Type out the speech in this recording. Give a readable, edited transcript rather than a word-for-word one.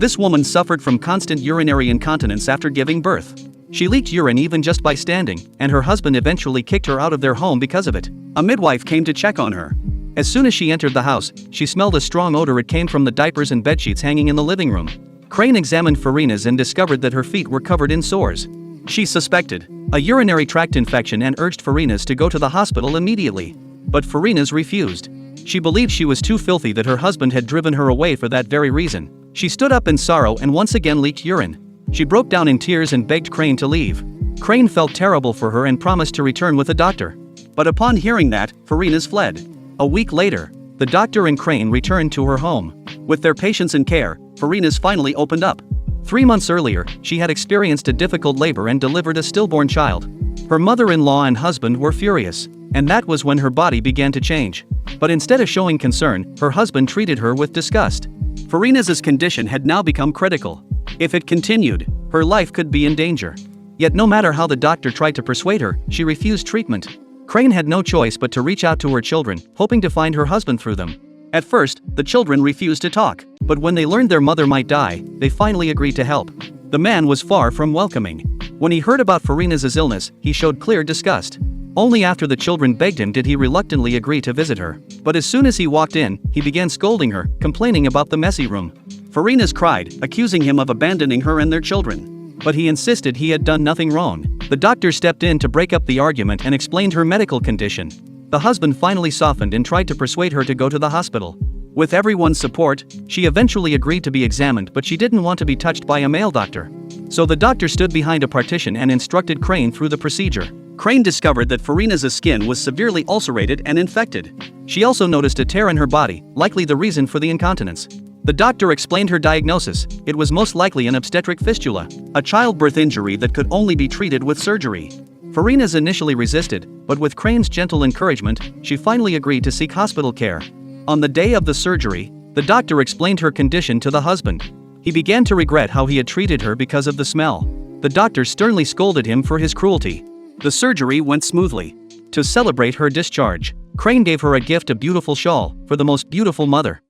This woman suffered from constant urinary incontinence after giving birth. She leaked urine even just by standing, and her husband eventually kicked her out of their home because of it. A midwife came to check on her. As soon as she entered the house, she smelled a strong odor. It came from the diapers and bedsheets hanging in the living room. Crane examined Farina's and discovered that her feet were covered in sores. She suspected a urinary tract infection and urged Farina's to go to the hospital immediately. But Farina's refused. She believed she was too filthy, that her husband had driven her away for that very reason. She stood up in sorrow and once again leaked urine. She broke down in tears and begged Crane to leave. Crane felt terrible for her and promised to return with a doctor. But upon hearing that, Farina's fled. A week later, the doctor and Crane returned to her home. With their patience and care, Farina's finally opened up. 3 months earlier, she had experienced a difficult labor and delivered a stillborn child. Her mother-in-law and husband were furious, and that was when her body began to change. But instead of showing concern, her husband treated her with disgust. Farina's condition had now become critical. If it continued, her life could be in danger. Yet no matter how the doctor tried to persuade her, she refused treatment. Crane had no choice but to reach out to her children, hoping to find her husband through them. At first, the children refused to talk, but when they learned their mother might die, they finally agreed to help. The man was far from welcoming. When he heard about Farina's illness, he showed clear disgust. Only after the children begged him did he reluctantly agree to visit her. But as soon as he walked in, he began scolding her, complaining about the messy room. Farina's cried, accusing him of abandoning her and their children. But he insisted he had done nothing wrong. The doctor stepped in to break up the argument and explained her medical condition. The husband finally softened and tried to persuade her to go to the hospital. With everyone's support, she eventually agreed to be examined, but she didn't want to be touched by a male doctor. So the doctor stood behind a partition and instructed Crane through the procedure. Crane discovered that Farina's skin was severely ulcerated and infected. She also noticed a tear in her body, likely the reason for the incontinence. The doctor explained her diagnosis. It was most likely an obstetric fistula, a childbirth injury that could only be treated with surgery. Farina's initially resisted, but with Crane's gentle encouragement, she finally agreed to seek hospital care. On the day of the surgery, the doctor explained her condition to the husband. He began to regret how he had treated her because of the smell. The doctor sternly scolded him for his cruelty. The surgery went smoothly. To celebrate her discharge, Crane gave her a gift, a beautiful shawl, for the most beautiful mother.